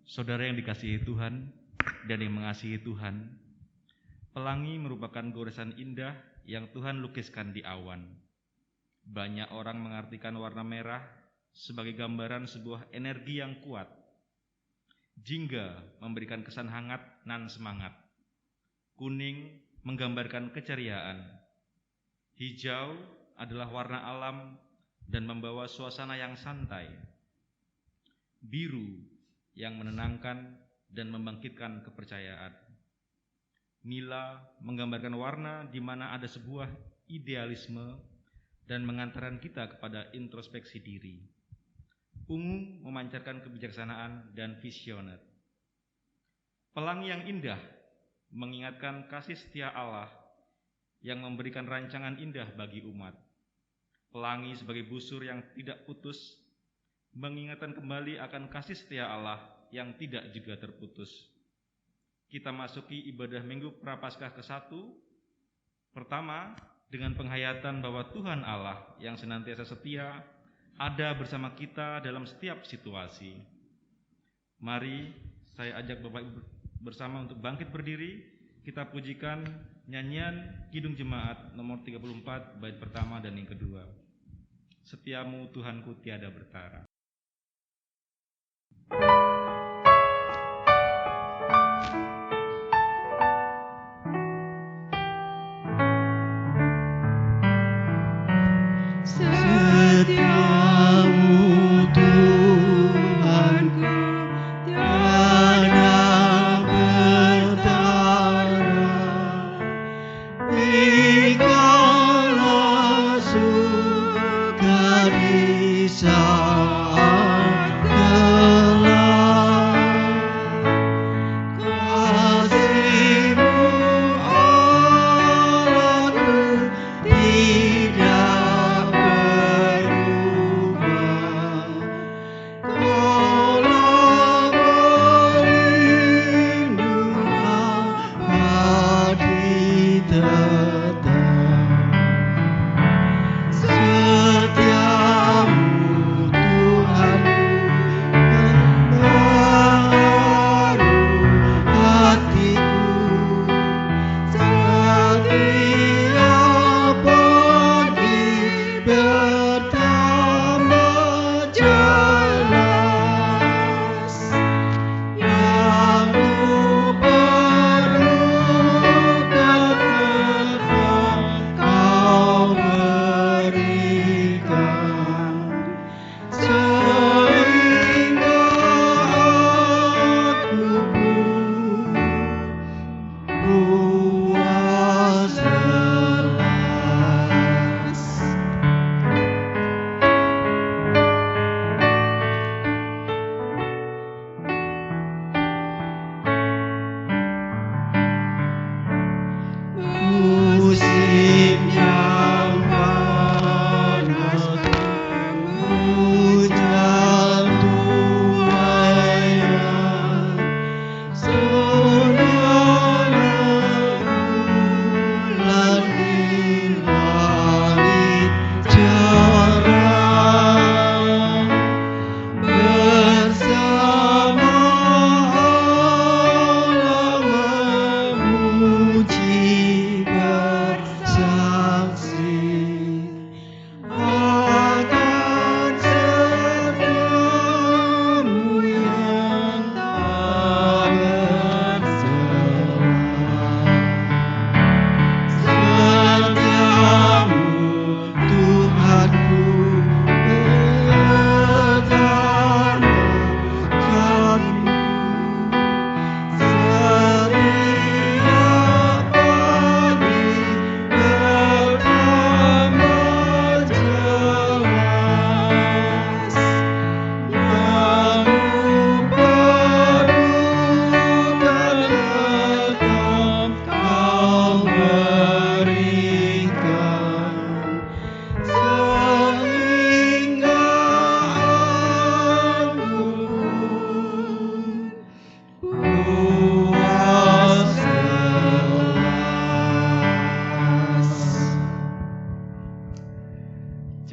Saudara yang dikasihi Tuhan dan yang mengasihi Tuhan, pelangi merupakan goresan indah yang Tuhan lukiskan di awan. Banyak orang mengartikan warna merah sebagai gambaran sebuah energi yang kuat. Jingga memberikan kesan hangat dan semangat. Kuning menggambarkan keceriaan. Hijau adalah warna alam dan membawa suasana yang santai. Biru yang menenangkan dan membangkitkan kepercayaan. Nila menggambarkan warna di mana ada sebuah idealisme dan mengantarkan kita kepada introspeksi diri. Ungu memancarkan kebijaksanaan dan visioner. Pelangi yang indah mengingatkan kasih setia Allah yang memberikan rancangan indah bagi umat. Pelangi sebagai busur yang tidak putus mengingatkan kembali akan kasih setia Allah yang tidak juga terputus. Kita masuki ibadah Minggu Prapaskah ke-1. Pertama, dengan penghayatan bahwa Tuhan Allah yang senantiasa setia ada bersama kita dalam setiap situasi. Mari saya ajak Bapak Ibu bersama untuk bangkit berdiri. Kita pujikan nyanyian Kidung Jemaat nomor 34 bait pertama dan yang kedua. Setiamu Tuhanku tiada bertara. Setiamu Tuhanku tiada bertara, Engkaulah sukacita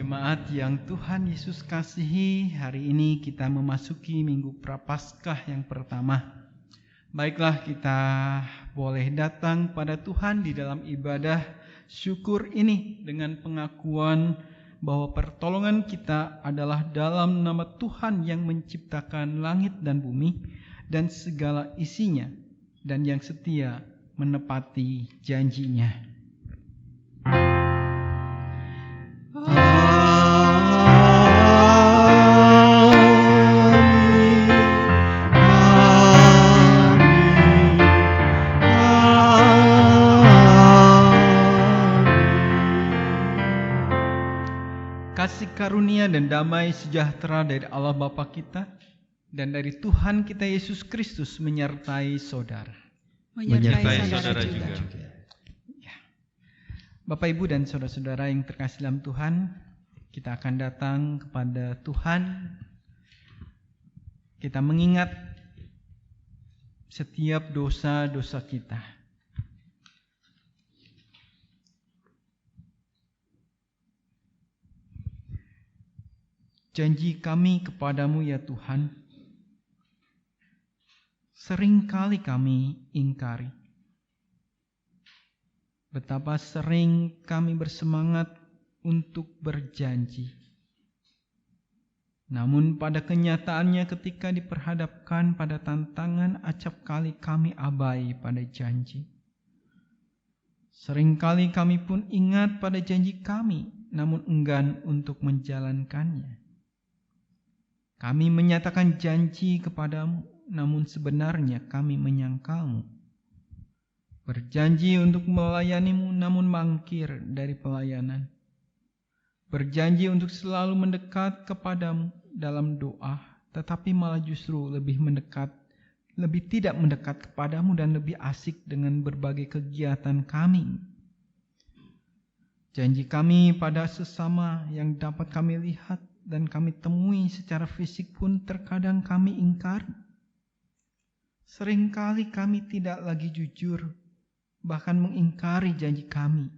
Jemaat yang Tuhan Yesus kasihi, hari ini kita memasuki Minggu Prapaskah yang pertama. Baiklah, kita boleh datang pada Tuhan di dalam ibadah syukur ini dengan pengakuan bahwa pertolongan kita adalah dalam nama Tuhan yang menciptakan langit dan bumi dan segala isinya, dan yang setia menepati janjinya. Kasih karunia dan damai sejahtera dari Allah Bapa kita dan dari Tuhan kita Yesus Kristus menyertai saudara. Menyertai saudara juga. Ya. Bapak, Ibu, dan saudara-saudara yang terkasih dalam Tuhan, kita akan datang kepada Tuhan. Kita mengingat setiap dosa-dosa kita. Janji kami kepadamu ya Tuhan, seringkali kami ingkari. Betapa sering kami bersemangat untuk berjanji. Namun pada kenyataannya ketika diperhadapkan pada tantangan, acap kali kami abai pada janji. Seringkali kami pun ingat pada janji kami, namun enggan untuk menjalankannya. Kami menyatakan janji kepadamu, namun sebenarnya kami menyangkalmu. Berjanji untuk melayanimu, namun mangkir dari pelayanan. Berjanji untuk selalu mendekat kepadamu dalam doa, tetapi malah justru lebih tidak mendekat kepadamu dan lebih asik dengan berbagai kegiatan kami. Janji kami pada sesama yang dapat kami lihat dan kami temui secara fisik pun terkadang kami ingkari. Seringkali kami tidak lagi jujur, bahkan mengingkari janji kami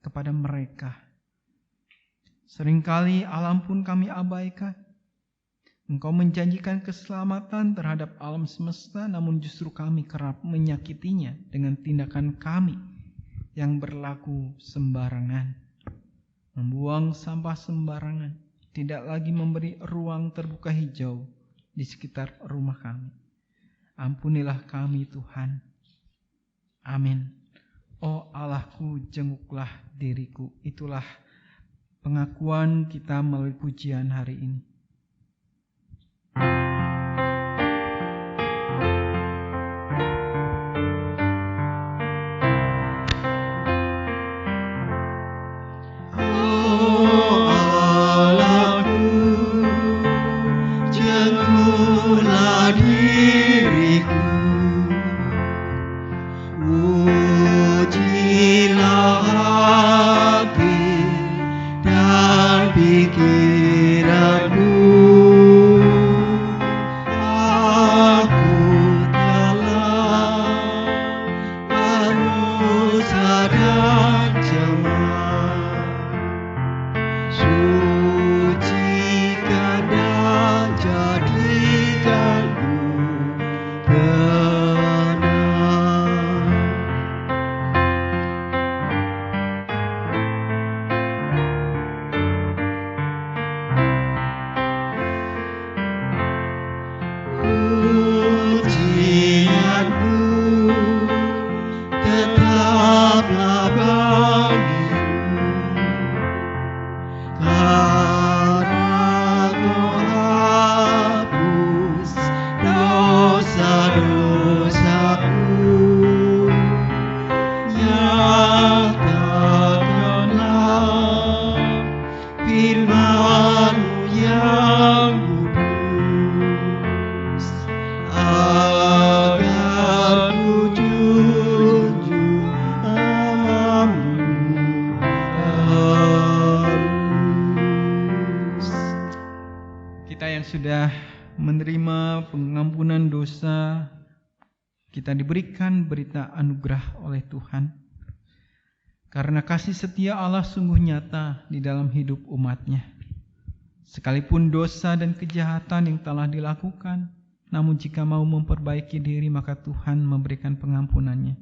kepada mereka. Seringkali alam pun kami abaikan. Engkau menjanjikan keselamatan terhadap alam semesta, namun justru kami kerap menyakitinya dengan tindakan kami yang berlaku sembarangan. Membuang sampah sembarangan, tidak lagi memberi ruang terbuka hijau di sekitar rumah kami. Ampunilah kami Tuhan. Amin. Oh Allahku, jenguklah diriku. Itulah pengakuan kita melalui pujian hari ini. Sudah menerima pengampunan dosa, kita diberikan berita anugerah oleh Tuhan. Karena kasih setia Allah sungguh nyata di dalam hidup umat-Nya. sekalipun dosa dan kejahatan yang telah dilakukan, namun jika mau memperbaiki diri, maka Tuhan memberikan pengampunannya.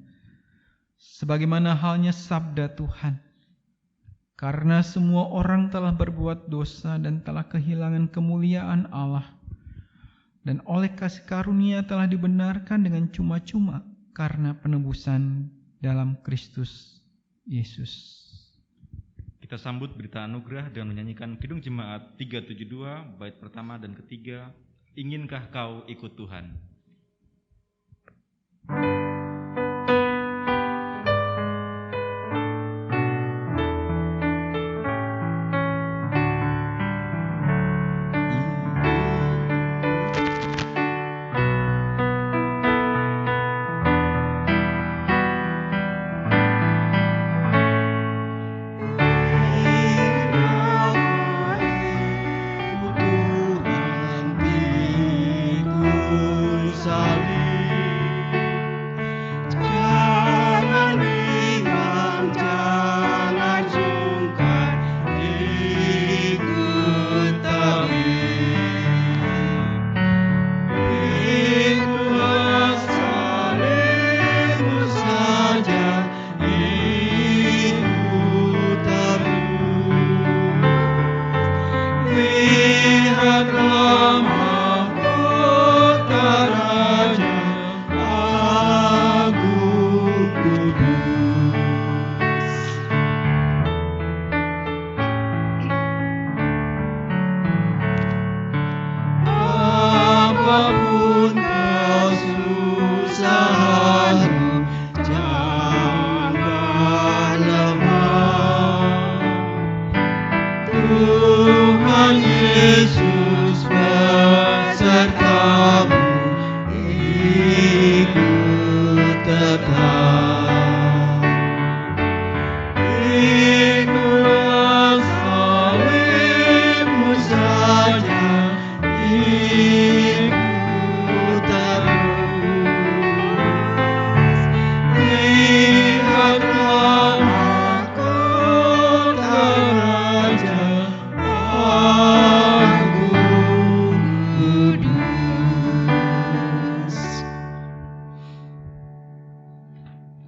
Sebagaimana halnya sabda Tuhan, karena semua orang telah berbuat dosa dan telah kehilangan kemuliaan Allah, dan oleh kasih karunia telah dibenarkan dengan cuma-cuma karena penebusan dalam Kristus Yesus. Kita sambut berita anugerah dengan menyanyikan Kidung Jemaat 372, bait pertama dan ketiga, Inginkah Kau Ikut Tuhan?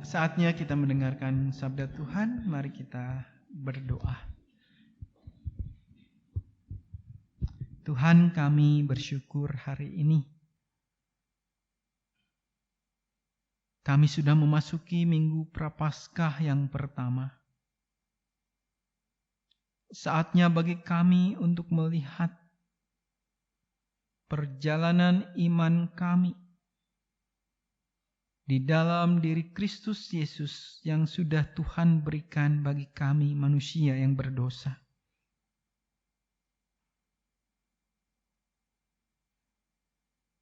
Saatnya kita mendengarkan sabda Tuhan, mari kita berdoa. Tuhan, kami bersyukur hari ini kami sudah memasuki Minggu Prapaskah yang pertama. Saatnya bagi kami untuk melihat perjalanan iman kami di dalam diri Kristus Yesus yang sudah Tuhan berikan bagi kami manusia yang berdosa.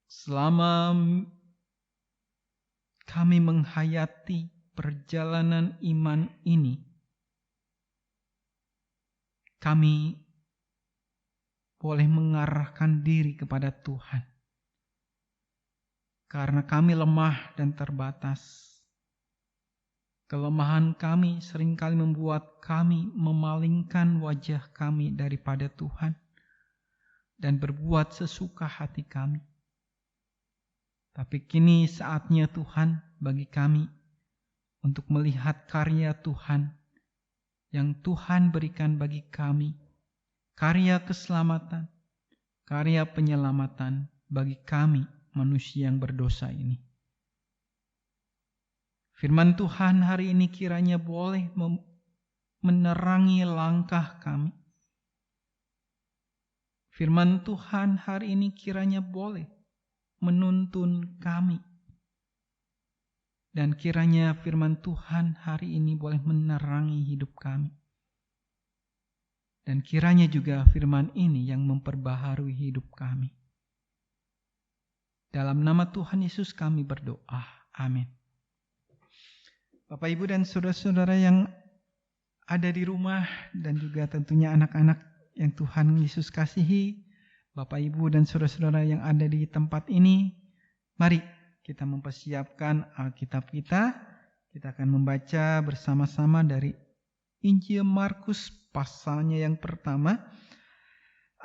Selama kami menghayati perjalanan iman ini, kami boleh mengarahkan diri kepada Tuhan. Karena kami lemah dan terbatas. Kelemahan kami seringkali membuat kami memalingkan wajah kami daripada Tuhan dan berbuat sesuka hati kami. Tapi kini saatnya Tuhan bagi kami untuk melihat karya Tuhan yang Tuhan berikan bagi kami, karya keselamatan, karya penyelamatan bagi kami manusia yang berdosa ini. Firman Tuhan hari ini kiranya boleh menerangi langkah kami. Firman Tuhan hari ini kiranya boleh menuntun kami. Dan kiranya firman Tuhan hari ini boleh menerangi hidup kami. Dan kiranya juga firman ini yang memperbaharui hidup kami. Dalam nama Tuhan Yesus kami berdoa. Amin. Bapak, Ibu, dan saudara-saudara yang ada di rumah dan juga tentunya anak-anak yang Tuhan Yesus kasihi, Bapak, Ibu, dan saudara-saudara yang ada di tempat ini, mari kita mempersiapkan Alkitab kita. Kita akan membaca bersama-sama dari Injil Markus pasalnya yang pertama,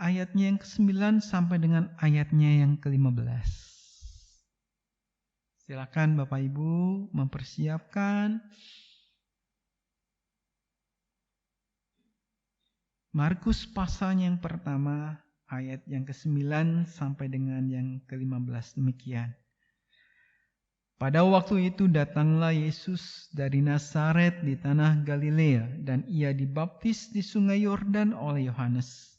ayatnya yang ke-9 sampai dengan ayatnya yang ke-15. Silakan Bapak Ibu mempersiapkan. Markus pasalnya yang pertama, ayat yang ke-9 sampai dengan yang ke-15 demikian. Pada waktu itu datanglah Yesus dari Nazaret di tanah Galilea, dan ia dibaptis di sungai Yordan oleh Yohanes.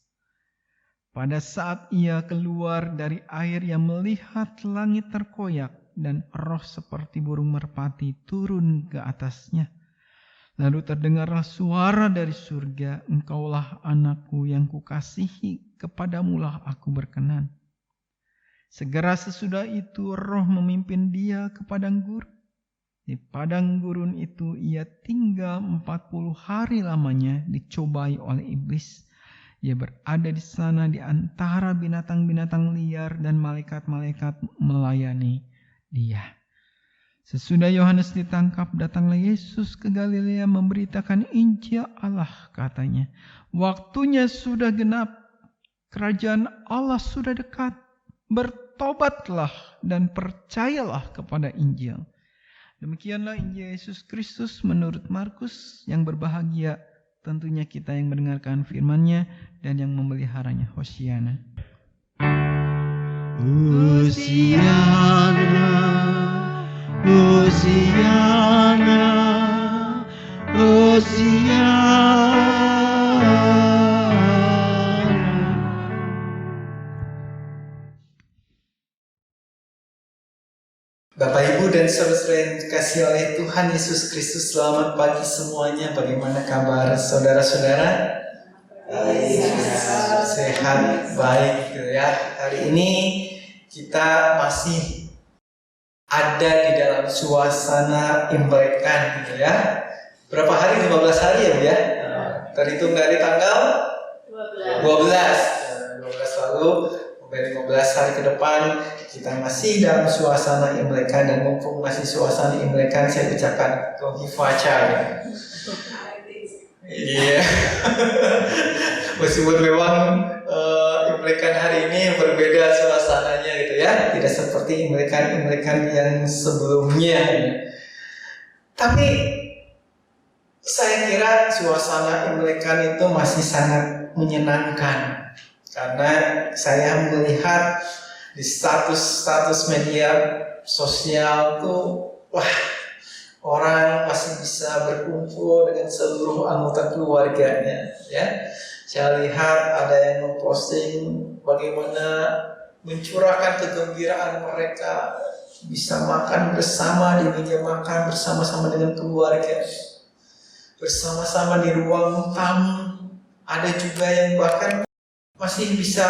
Pada saat ia keluar dari air, ia melihat langit terkoyak dan roh seperti burung merpati turun ke atasnya. Lalu terdengarlah suara dari surga, "Engkaulah anakku yang kukasihi, kepadamulah aku berkenan." Segera sesudah itu roh memimpin dia ke padang gurun. Di padang gurun itu ia tinggal 40 hari lamanya, dicobai oleh iblis. Ia berada di sana di antara binatang-binatang liar, dan malaikat-malaikat melayani dia. Sesudah Yohanes ditangkap, datanglah Yesus ke Galilea memberitakan Injil Allah, katanya, "Waktunya sudah genap, kerajaan Allah sudah dekat. Bertobatlah dan percayalah kepada Injil." Demikianlah Injil Yesus Kristus menurut Markus. Yang berbahagia tentunya kita yang mendengarkan firman-Nya dan yang memeliharanya. Hosiana. Hosiana, Hosiana, Hosiana. Bapak, Ibu, dan saudara-saudara yang dikasihi oleh Tuhan Yesus Kristus, selamat pagi semuanya. Bagaimana kabar saudara-saudara? Sehat, baik gitu ya. Hari ini kita masih ada di dalam suasana Imlekan gitu ya. Berapa hari? 15 hari ya Bu ya? Terhitung dari tanggal 12 lalu. 15 hari ke depan kita masih dalam suasana Imlekan, dan mumpung masih suasana Imlekan, saya ucapkan Kohifacha ya. Iya. Meskipun memang Imlekan hari ini berbeda suasananya gitu ya, tidak seperti Imlekan yang sebelumnya. Tapi saya kira suasana Imlekan itu masih sangat menyenangkan. Karena saya melihat di status media sosial tuh, wah, orang masih bisa berkumpul dengan seluruh anggota keluarganya, ya. Saya lihat ada yang memposting bagaimana mencurahkan kegembiraan mereka bisa makan bersama di meja makan bersama-sama dengan keluarga, bersama-sama di ruang tamu. Ada juga yang bahkan masih bisa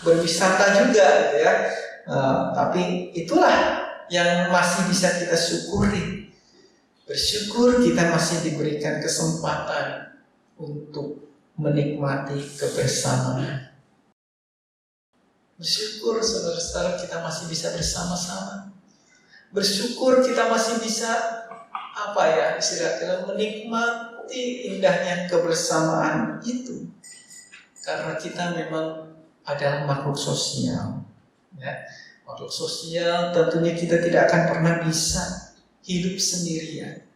berwisata juga gitu ya. Tapi itulah yang masih bisa kita syukuri. Bersyukur kita masih diberikan kesempatan untuk menikmati kebersamaan. Bersyukur saudara-saudara kita masih bisa bersama-sama. Bersyukur kita masih bisa istilahnya menikmati indahnya kebersamaan itu. Karena kita memang adalah makhluk sosial, ya. Makhluk sosial, tentunya kita tidak akan pernah bisa hidup sendirian.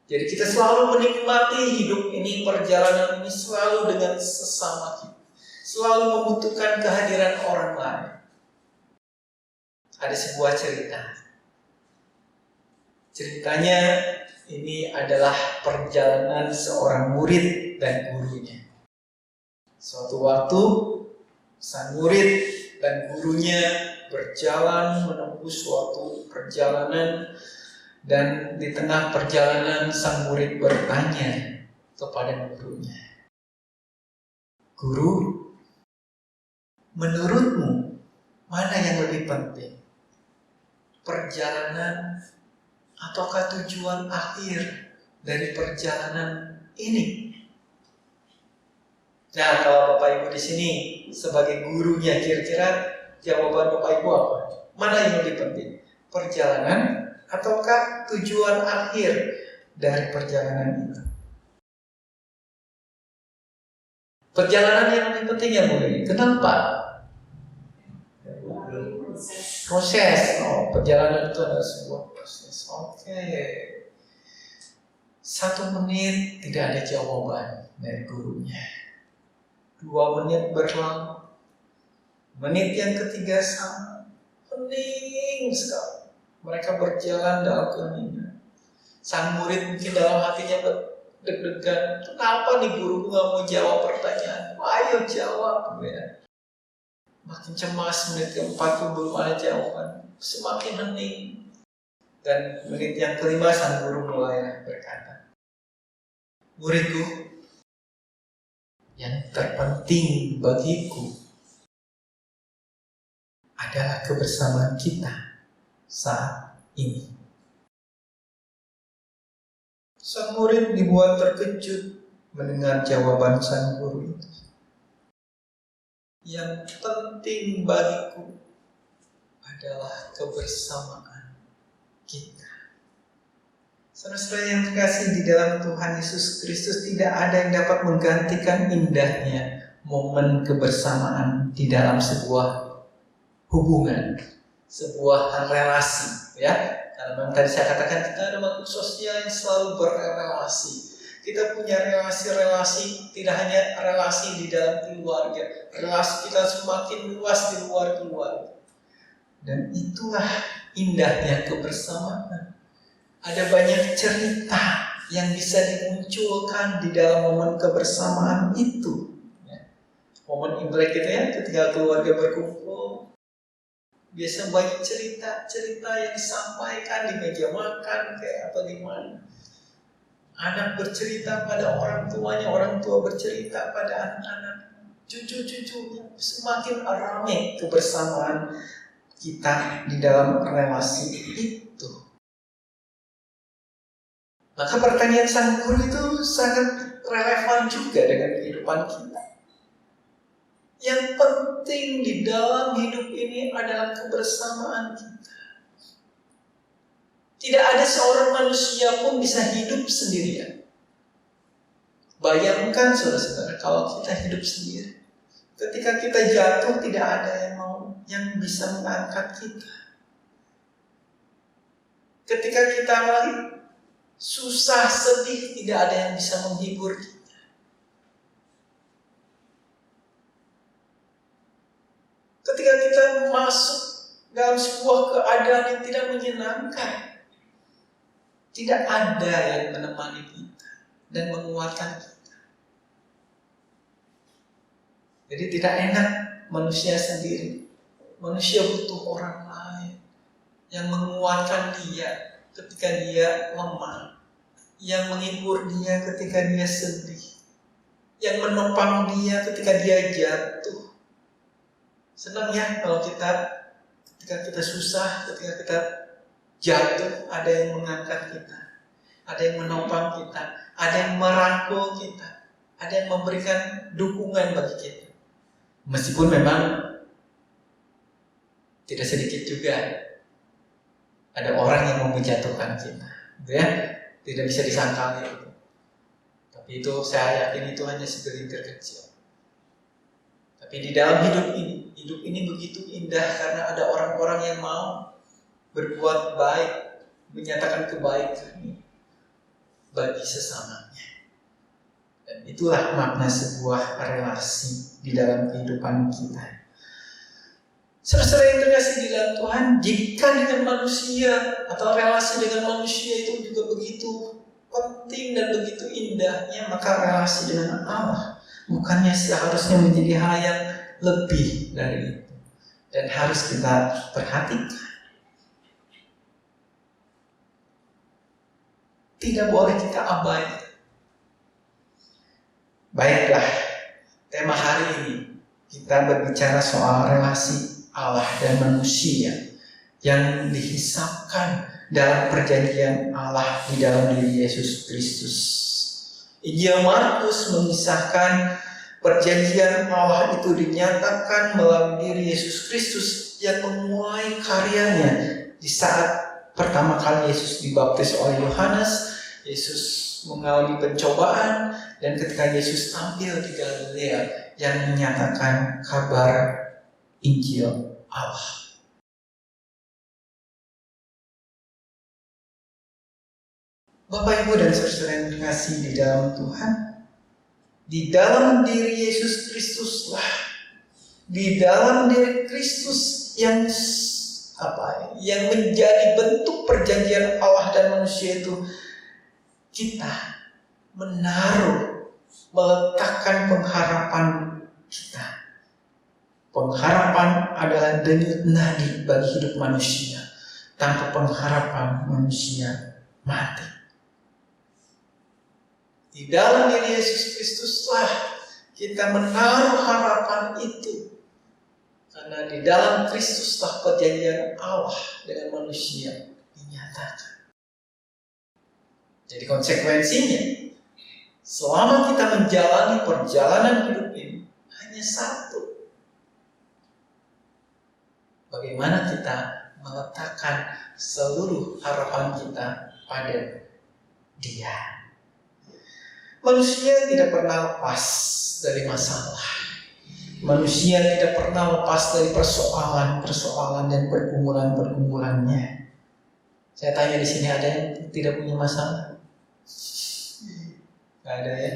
Jadi kita selalu menikmati hidup ini, perjalanan ini selalu dengan sesama kita, selalu membutuhkan kehadiran orang lain. Ada sebuah cerita. Ceritanya ini adalah perjalanan seorang murid dan gurunya. Suatu waktu, sang murid dan gurunya berjalan menempuh suatu perjalanan, dan di tengah perjalanan sang murid bertanya kepada gurunya, "Guru, menurutmu mana yang lebih penting? Perjalanan ataukah tujuan akhir dari perjalanan ini?" Nah, kalau Bapak Ibu di sini sebagai gurunya, kira-kira jawaban Bapak Ibu apa? Mana yang lebih penting? Perjalanan ataukah tujuan akhir dari perjalanan itu? Perjalanan yang lebih penting yang mulia. Kenapa? Proses. Perjalanan itu adalah sebuah proses. Oke. 1 menit tidak ada jawaban dari gurunya. 2 menit berlalu. Menit yang ketiga sama. Hening sekali. Mereka berjalan dalam keheningan. Sang murid mungkin dalam hatinya deg-degan. Kenapa nih guru nggak mau jawab pertanyaan? Ayo jawab. Ya. Makin cemas, menit ke-4 belum ada jawaban. Semakin hening. Dan menit yang kelima sang guru mulai berkata, muridku, yang terpenting bagiku adalah kebersamaan kita saat ini. Sang murid dibuat terkejut mendengar jawaban sang guru itu. Yang penting bagiku adalah kebersamaan kita. Saudara-saudara yang terkasih di dalam Tuhan Yesus Kristus, tidak ada yang dapat menggantikan indahnya momen kebersamaan di dalam sebuah hubungan, sebuah relasi, ya. Karena memang tadi saya katakan kita ada makhluk sosial yang selalu berrelasi. Kita punya relasi-relasi, tidak hanya relasi di dalam keluarga, relasi kita semakin luas di luar keluarga. Dan itulah indahnya kebersamaan. Ada banyak cerita yang bisa dimunculkan di dalam momen kebersamaan itu. Momen Imlek itu ya, ketika keluarga berkumpul, biasa banyak cerita-cerita yang disampaikan di meja makan kayak apa gimana. Anak bercerita pada orang tuanya, orang tua bercerita pada anak-anak, cucu-cucunya. Semakin ramai kebersamaan kita di dalam relasi itu. Maka pertanyaan sang guru itu sangat relevan juga dengan kehidupan kita. Yang penting di dalam hidup ini adalah kebersamaan kita. Tidak ada seorang manusia pun bisa hidup sendirian. Bayangkan saudara-saudara, kalau kita hidup sendiri, ketika kita jatuh tidak ada yang bisa mengangkat kita. Ketika kita susah, sedih, tidak ada yang bisa menghibur kita. Ketika kita masuk dalam sebuah keadaan yang tidak menyenangkan, tidak ada yang menemani kita dan menguatkan kita. Jadi tidak enak manusia sendiri. Manusia butuh orang lain yang menguatkan dia ketika dia lemah, yang menghibur dia ketika dia sedih, yang menopang dia ketika dia jatuh. Senang ya kalau ketika kita susah, ketika kita jatuh, ada yang mengangkat kita, ada yang menopang kita, ada yang merangkul kita, ada yang memberikan dukungan bagi kita. Meskipun memang tidak sedikit juga ada orang yang mau menjatuhkan kita, gitu ya, tidak bisa disangkali itu. Tapi itu saya yakin itu hanya segelintir kecil. Tapi di dalam hidup ini begitu indah karena ada orang-orang yang mau berbuat baik, menyatakan kebaikan bagi sesamanya. Dan itulah makna sebuah relasi di dalam kehidupan kita. Saudara yang terkasih di dalam Tuhan, jika dengan manusia atau relasi dengan manusia itu juga begitu penting dan begitu indahnya, maka relasi dengan Allah bukannya seharusnya menjadi hal yang lebih dari itu. Dan harus kita perhatikan. Tidak boleh kita abaikan. Baiklah, tema hari ini kita berbicara soal relasi Allah dan manusia yang dihisapkan dalam perjanjian Allah di dalam diri Yesus Kristus. Injil Markus mengisahkan perjanjian Allah itu dinyatakan melalui diri Yesus Kristus yang memulai karyanya di saat pertama kali Yesus dibaptis oleh Yohanes. Yesus mengalami pencobaan dan ketika Yesus tampil di Galilea yang menyatakan kabar Injil Allah. Bapak, Ibu, dan saudara yang dikasihi di dalam Tuhan, di dalam diri Yesus Kristuslah, di dalam diri Kristus yang menjadi bentuk perjanjian Allah dan manusia itu, kita meletakkan pengharapan kita. Pengharapan adalah denyut nadi bagi hidup manusia. Tanpa pengharapan manusia mati. Di dalam diri Yesus Kristuslah kita menaruh harapan itu. Karena di dalam Kristuslah perjanjian Allah dengan manusia dinyatakan. Jadi konsekuensinya, selama kita menjalani perjalanan hidup ini, hanya satu. Bagaimana kita meletakkan seluruh harapan kita pada Dia. Manusia tidak pernah lepas dari masalah. Manusia tidak pernah lepas dari persoalan-persoalan dan pergumulan-pergumulannya. Saya tanya di sini, ada yang tidak punya masalah? Gak ada ya.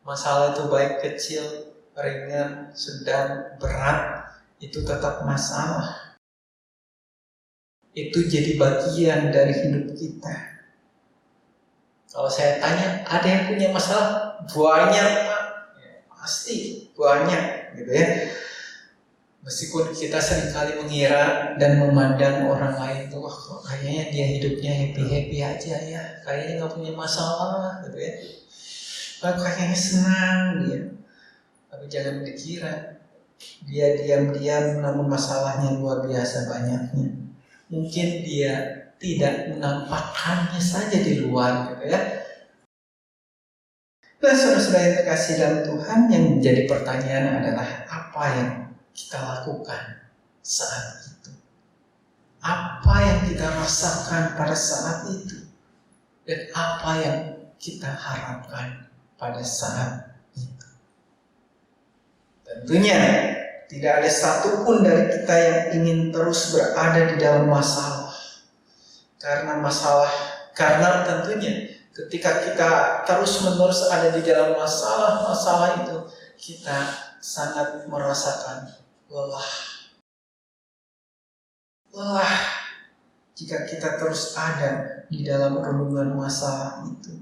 Masalah itu baik kecil, ringan, sedang, berat, itu tetap masalah. Itu jadi bagian dari hidup kita. Kalau saya tanya, ada yang punya masalah? Banyak, Pak. Ya, pasti banyak, gitu ya. Meskipun kita seringkali mengira dan memandang orang lain tuh, wah, kok kayaknya dia hidupnya happy-happy aja ya, kayaknya nggak punya masalah, gitu ya. Kok kayaknya senang dia. Tapi jangan dikira dia diam-diam namun masalahnya luar biasa banyaknya. Mungkin dia tidak menampakkannya saja di luar, gitu ya. Nah, saudara-saudara yang terkasih dalam Tuhan, yang menjadi pertanyaan adalah apa yang kita lakukan saat itu? Apa yang kita rasakan pada saat itu? Dan apa yang kita harapkan pada saat itu? Tentunya tidak ada satupun dari kita yang ingin terus berada di dalam masalah. Karena tentunya ketika kita terus-menerus ada di dalam masalah itu, kita sangat merasakan lelah jika kita terus ada di dalam renungan masalah itu.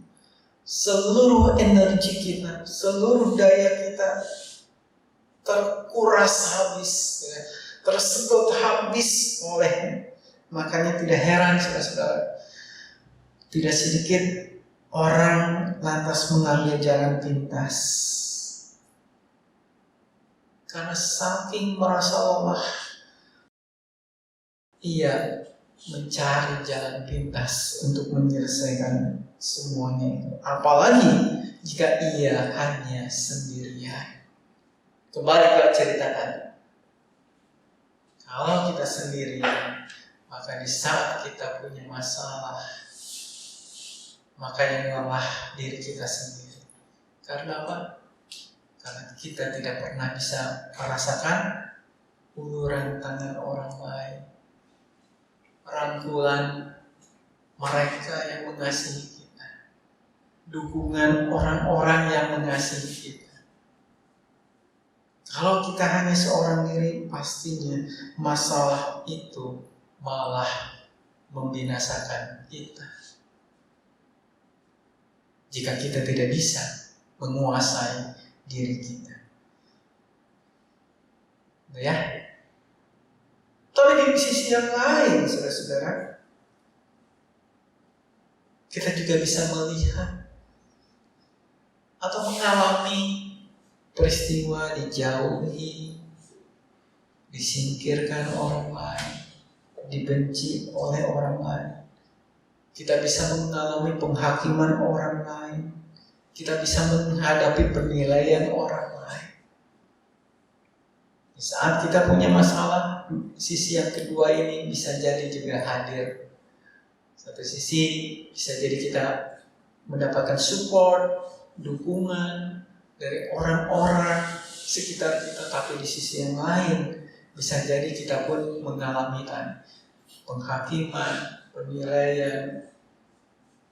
Seluruh energi kita, seluruh daya kita terkuras habis, tersedot habis olehnya. Makanya tidak heran, saudara-saudara, tidak sedikit orang lantas mengambil jalan pintas karena saking merasa lelah, ia mencari jalan pintas untuk menyelesaikan semuanya itu. Apalagi jika ia hanya sendirian. Kembali ke cerita tadi. Kalau kita sendirian, maka di saat kita punya masalah, maka yang lelah diri kita sendiri. Karena apa? Karena kita tidak pernah bisa merasakan uluran tangan orang lain, rangkulan mereka yang mengasihi kita, dukungan orang-orang yang mengasihi kita. Kalau kita hanya seorang diri, pastinya masalah itu malah membinasakan kita. Jika kita tidak bisa menguasai diri kita. Ya. Tapi di sisi yang lain, saudara-saudara, kita juga bisa melihat atau mengalami peristiwa dijauhi, disingkirkan orang lain, dibenci oleh orang lain. Kita bisa mengalami penghakiman orang lain. Kita bisa menghadapi penilaian orang lain. Di saat kita punya masalah, sisi yang kedua ini bisa jadi juga hadir. Satu sisi bisa jadi kita mendapatkan support, dukungan dari orang-orang sekitar kita, tapi di sisi yang lain bisa jadi kita pun mengalami penghakiman, penilaian,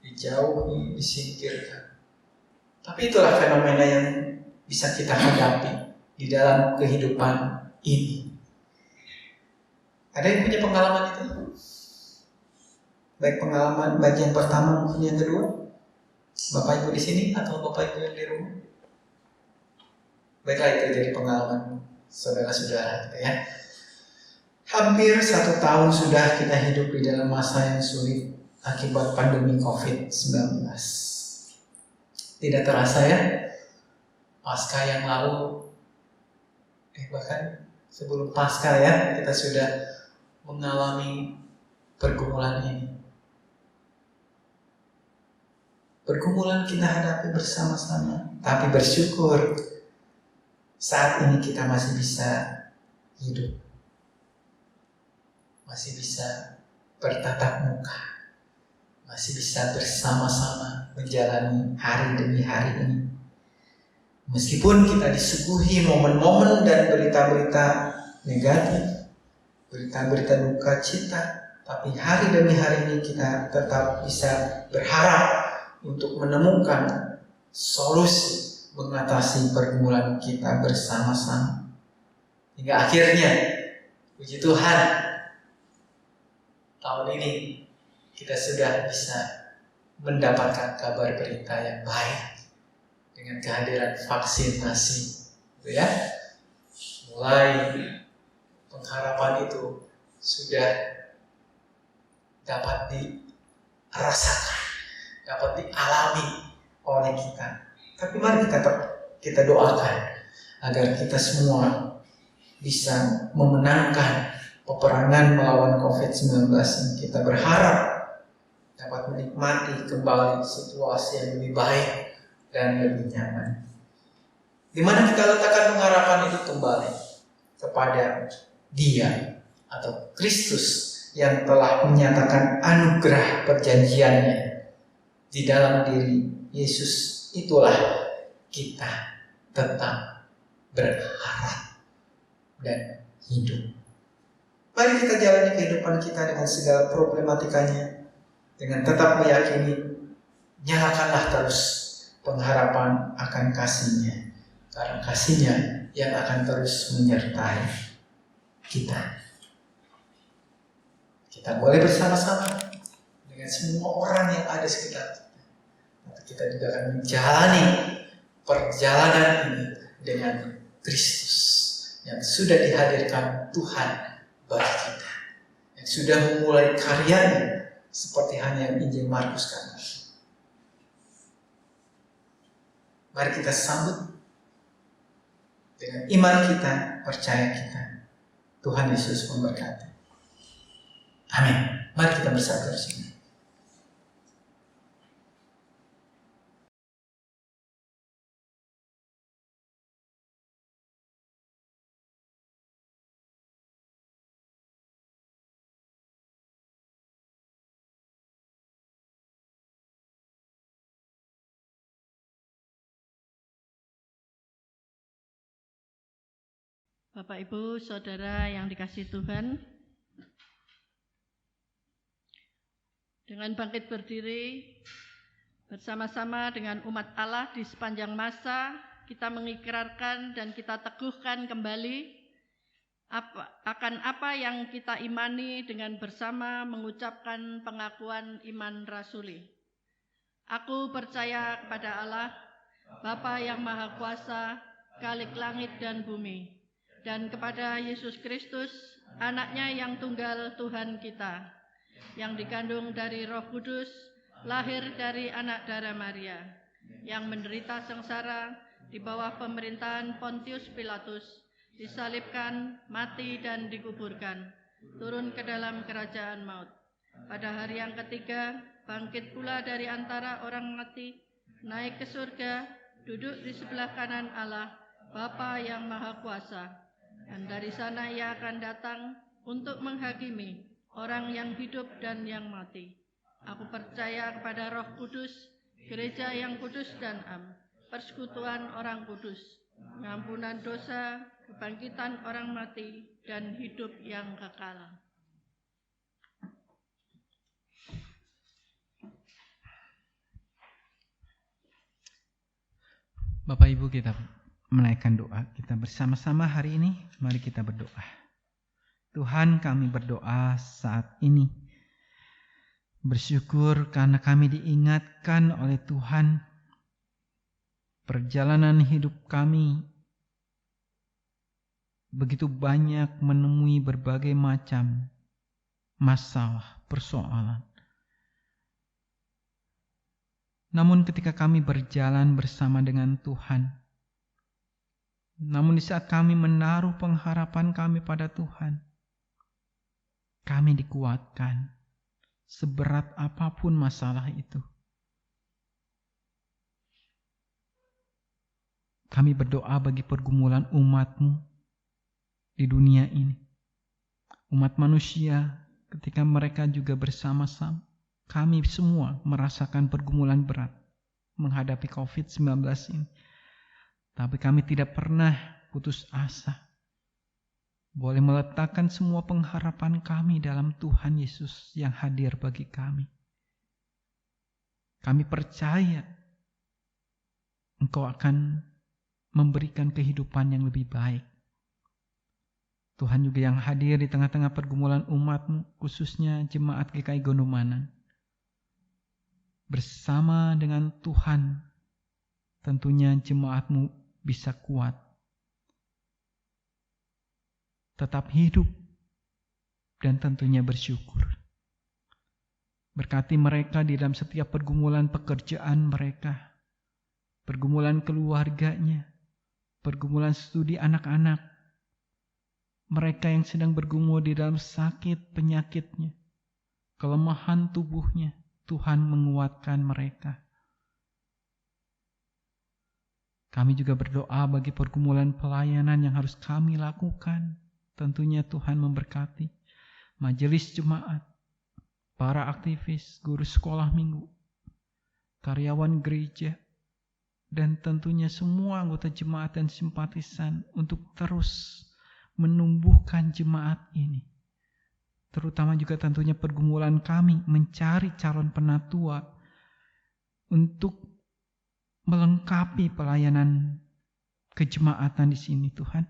dijauhi, disingkirkan. Tapi itulah fenomena yang bisa kita hadapi di dalam kehidupan ini. Ada yang punya pengalaman itu? Baik pengalaman bagian pertama maupun yang kedua? Bapak Ibu di sini atau Bapak Ibu yang di rumah? Baiklah, itu jadi pengalaman saudara-saudara gitu ya. Hampir 1 tahun sudah kita hidup di dalam masa yang sulit akibat pandemi COVID-19. Tidak terasa ya, pasca yang lalu, bahkan sebelum pasca ya, kita sudah mengalami pergumulan ini. Pergumulan kita hadapi bersama-sama, tapi bersyukur saat ini kita masih bisa hidup, masih bisa bertatap muka, masih bisa bersama-sama menjalani hari demi hari ini. Meskipun kita disuguhi momen-momen dan berita-berita negatif, berita-berita duka cita, tapi hari demi hari ini kita tetap bisa berharap untuk menemukan solusi mengatasi pergumulan kita bersama-sama. Hingga akhirnya, puji Tuhan, tahun ini kita sudah bisa mendapatkan kabar berita yang baik dengan kehadiran vaksinasi, gitu ya. Mulai pengharapan itu sudah dapat dirasakan, dapat dialami oleh kita. Tapi mari kita doakan agar kita semua bisa memenangkan peperangan melawan COVID-19 ini. Kita berharap dapat menikmati kembali situasi yang lebih baik dan lebih nyaman. Di mana kita letakkan pengharapan itu kembali kepada Dia atau Kristus yang telah menyatakan anugerah perjanjiannya di dalam diri Yesus. Itulah kita tetap berharap dan hidup. Mari kita jalani kehidupan kita dengan segala problematikanya, dengan tetap meyakini, nyalakanlah terus pengharapan akan kasih-Nya, karena kasih-Nya yang akan terus menyertai kita. Kita boleh bersama-sama dengan semua orang yang ada sekitar kita. Tapi kita juga akan menjalani perjalanan ini dengan Kristus yang sudah dihadirkan Tuhan bagi kita, yang sudah memulai karyanya seperti hanya yang Injil Markus katakan. Mari kita sambut dengan iman kita, percaya kita. Tuhan Yesus memberkati. Amin. Mari kita bersatu di sini. Bapak, Ibu, Saudara yang dikasihi Tuhan, dengan bangkit berdiri bersama-sama dengan umat Allah di sepanjang masa, kita mengikrarkan dan kita teguhkan kembali akan apa yang kita imani dengan bersama mengucapkan pengakuan iman rasuli. Aku percaya kepada Allah, Bapa yang Maha Kuasa, Khalik langit dan bumi, dan kepada Yesus Kristus, Anak-Nya yang tunggal Tuhan kita, yang dikandung dari Roh Kudus, lahir dari anak darah Maria, yang menderita sengsara di bawah pemerintahan Pontius Pilatus, disalibkan, mati dan dikuburkan, turun ke dalam kerajaan maut. Pada hari yang ketiga, bangkit pula dari antara orang mati, naik ke surga, duduk di sebelah kanan Allah, Bapa yang Maha Kuasa. Dan dari sana Ia akan datang untuk menghakimi orang yang hidup dan yang mati. Aku percaya kepada Roh Kudus, gereja yang kudus dan am, persekutuan orang kudus, pengampunan dosa, kebangkitan orang mati, dan hidup yang kekal. Bapak Ibu, kita menaikkan doa kita bersama-sama hari ini. Mari kita berdoa. Tuhan, kami berdoa saat ini. Bersyukur karena kami diingatkan oleh Tuhan. Perjalanan hidup kami begitu banyak menemui berbagai macam masalah, persoalan. Namun ketika kami berjalan bersama dengan Tuhan, namun di saat kami menaruh pengharapan kami pada Tuhan, kami dikuatkan seberat apapun masalah itu. Kami berdoa bagi pergumulan umat-Mu di dunia ini. Umat manusia ketika mereka juga bersama-sama, kami semua merasakan pergumulan berat menghadapi COVID-19 ini. Tapi kami tidak pernah putus asa. Boleh meletakkan semua pengharapan kami dalam Tuhan Yesus yang hadir bagi kami. Kami percaya Engkau akan memberikan kehidupan yang lebih baik. Tuhan juga yang hadir di tengah-tengah pergumulan umat-Mu, khususnya jemaat GKI Gondomanan. Bersama dengan Tuhan, tentunya jemaat-Mu bisa kuat, tetap hidup, dan tentunya bersyukur. Berkati mereka di dalam setiap pergumulan pekerjaan mereka, pergumulan keluarganya, pergumulan studi anak-anak, mereka yang sedang bergumul di dalam sakit penyakitnya, kelemahan tubuhnya. Tuhan menguatkan mereka. Kami juga berdoa bagi pergumulan pelayanan yang harus kami lakukan. Tentunya Tuhan memberkati majelis jemaat, para aktivis, guru sekolah minggu, karyawan gereja, dan tentunya semua anggota jemaat dan simpatisan untuk terus menumbuhkan jemaat ini. Terutama juga tentunya pergumulan kami mencari calon penatua untuk melengkapi pelayanan kejemaatan di sini, Tuhan.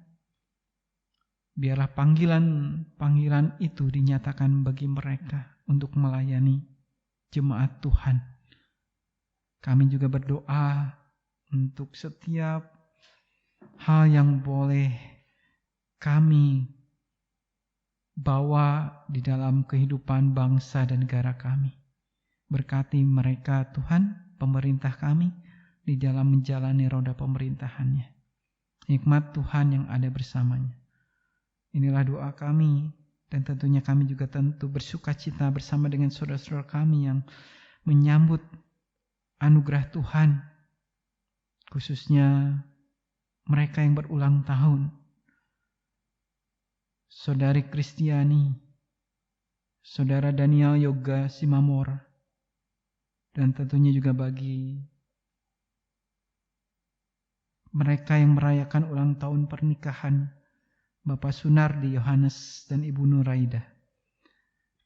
Biarlah panggilan itu dinyatakan bagi mereka untuk melayani jemaat Tuhan. Kami juga berdoa untuk setiap hal yang boleh kami bawa di dalam kehidupan bangsa dan negara kami. Berkati mereka Tuhan, pemerintah kami, di dalam menjalani roda pemerintahannya. Hikmat Tuhan yang ada bersamanya. Inilah doa kami, dan tentunya kami juga tentu bersuka cita bersama dengan saudara-saudara kami yang menyambut anugerah Tuhan, khususnya mereka yang berulang tahun. Saudari Kristiani, Saudara Daniel Yoga Simamora, dan tentunya juga bagi mereka yang merayakan ulang tahun pernikahan Bapak Sunardi Yohanes dan Ibu Nuraida.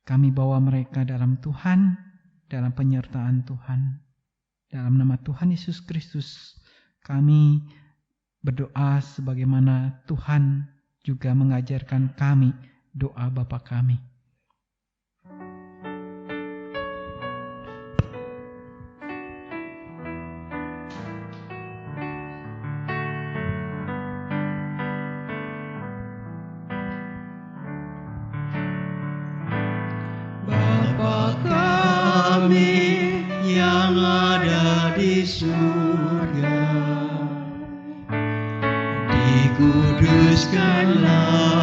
Kami bawa mereka dalam Tuhan, dalam penyertaan Tuhan. Dalam nama Tuhan Yesus Kristus, kami berdoa sebagaimana Tuhan juga mengajarkan kami doa Bapa kami. Bapa kami yang ada di surga, dikuduskanlah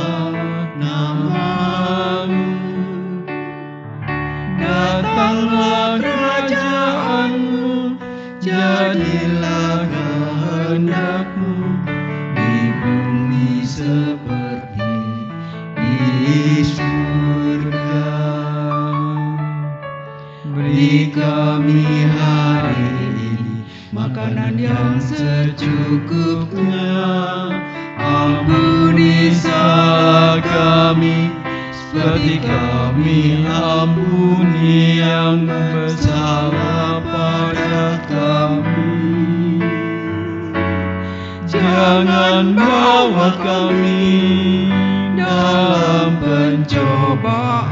nama-Mu, datanglah kerajaan-Mu, jadilah kehendak-Mu di bumi seperti di surga. Beri kami hari ini makanan yang secukupnya. Ampuni salah kami, seperti kami ampuni yang bersalah pada kami. Jangan bawa kami dalam pencobaan,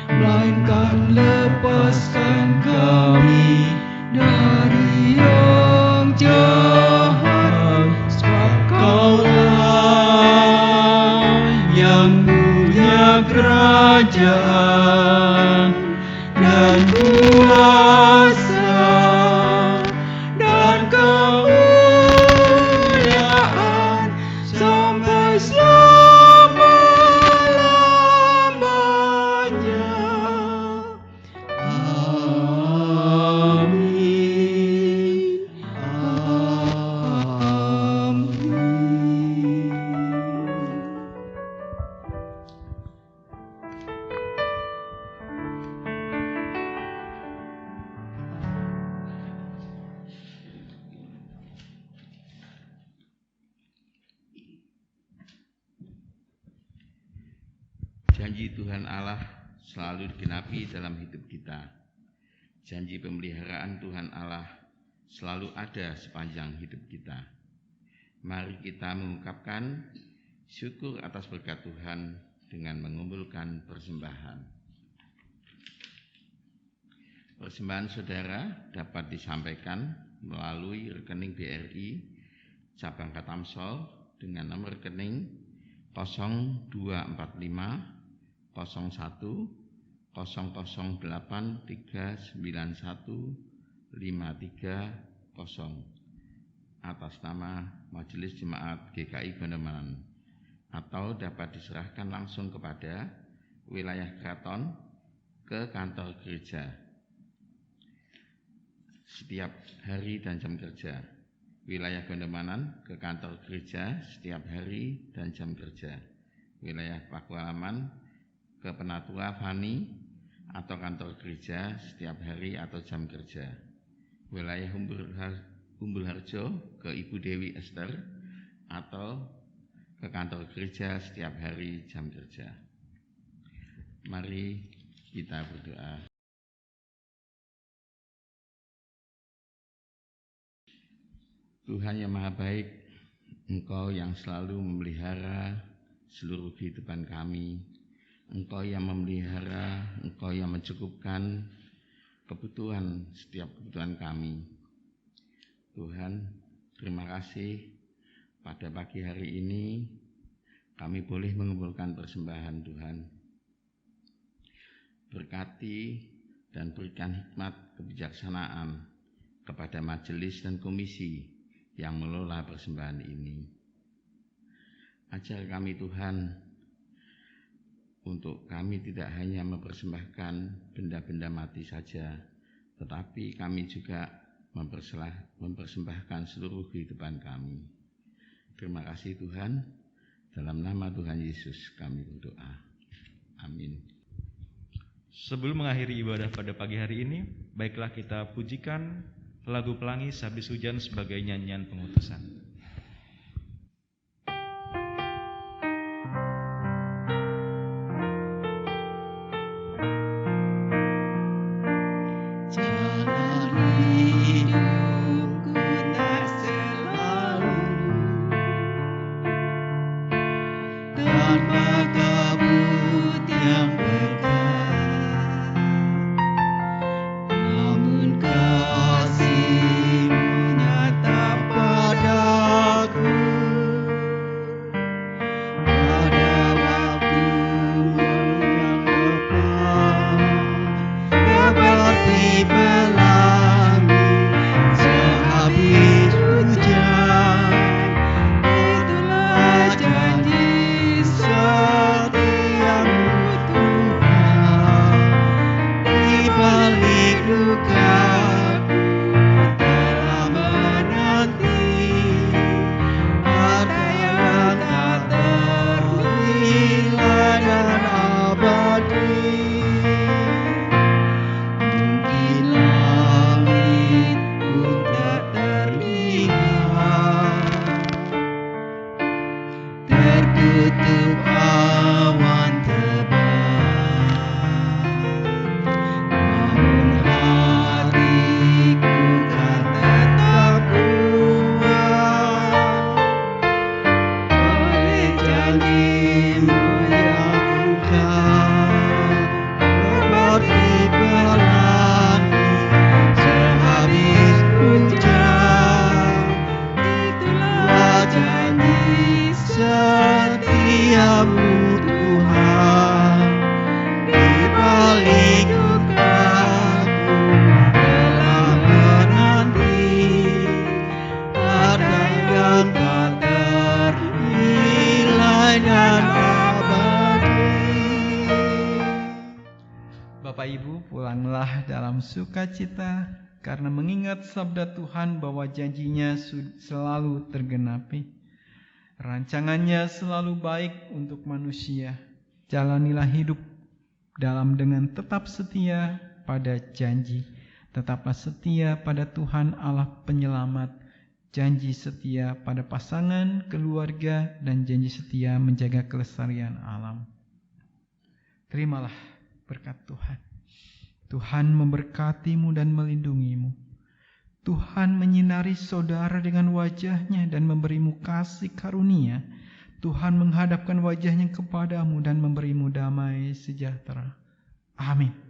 melainkan lepaskan kami dari yang jahat. Sebab Kaulah yang punya kerajaan dan kuasa dan kemuliaan sampai selama-lamanya. Amin. Amin. Janji Tuhan Allah selalu digenapi dalam hidup kita. Janji pemeliharaan Tuhan Allah selalu ada sepanjang hidup kita. Mari kita mengungkapkan syukur atas berkat Tuhan dengan mengumpulkan persembahan. Persembahan saudara dapat disampaikan melalui rekening BRI cabang Katamsol dengan nomor rekening 0245 01 008 391 530 atas nama Majelis Jemaat GKI Gondomanan, atau dapat diserahkan langsung kepada wilayah keraton ke kantor gereja setiap hari dan jam kerja. Wilayah Gondomanan ke kantor gereja setiap hari dan jam kerja. Wilayah Pakualaman ke Penatua Fani atau kantor gereja setiap hari atau jam kerja. Wilayah Umbulharjo ke Ibu Dewi Esther atau ke kantor gereja setiap hari jam kerja. Mari kita berdoa. Tuhan yang Maha Baik, Engkau yang selalu memelihara seluruh kehidupan kami. Engkau yang memelihara, Engkau yang mencukupkan setiap kebutuhan kami. Tuhan, terima kasih pada pagi hari ini kami boleh mengumpulkan persembahan Tuhan. Berkati dan berikan hikmat kebijaksanaan kepada majelis dan komisi yang mengelola persembahan ini. Ajar kami Tuhan, untuk kami tidak hanya mempersembahkan benda-benda mati saja, tetapi kami juga mempersembahkan seluruh kehidupan kami. Terima kasih Tuhan, dalam nama Tuhan Yesus kami berdoa. Amin. Sebelum mengakhiri ibadah pada pagi hari ini, baiklah kita pujikan lagu Pelangi Sehabis Hujan sebagai nyanyian pengutusan. Namun kasih-Mu nyata pada setiamu Tuhan, di balik dukaku telah menanti, ada yang tak ternilai dan abadi. Bapak Ibu, pulanglah dalam sukacita karena mengingat sabda Tuhan bahwa janjinya selalu tergenapi. Rancangannya selalu baik untuk manusia. Jalanilah hidup dengan tetap setia pada janji. Tetaplah setia pada Tuhan Allah Penyelamat. Janji setia pada pasangan, keluarga, dan janji setia menjaga kelestarian alam. Terimalah berkat Tuhan. Tuhan memberkatimu dan melindungimu. Tuhan menyinari saudara dengan wajah-Nya dan memberimu kasih karunia. Tuhan menghadapkan wajah-Nya kepadamu dan memberimu damai sejahtera. Amin.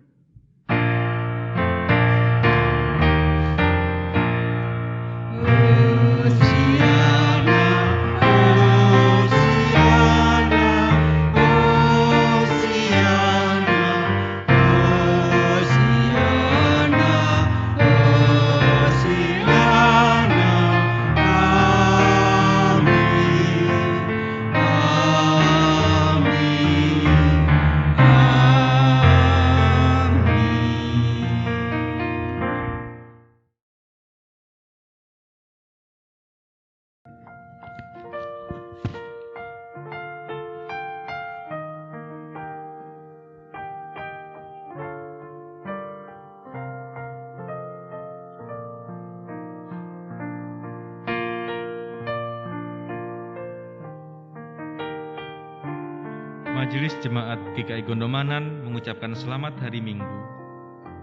Majelis Jemaat GKI Gondomanan mengucapkan selamat hari Minggu.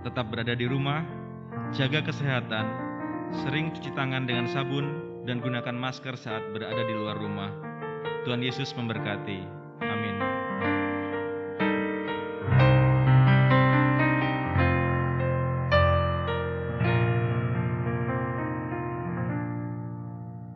Tetap berada di rumah, jaga kesehatan, sering cuci tangan dengan sabun, dan gunakan masker saat berada di luar rumah. Tuhan Yesus memberkati.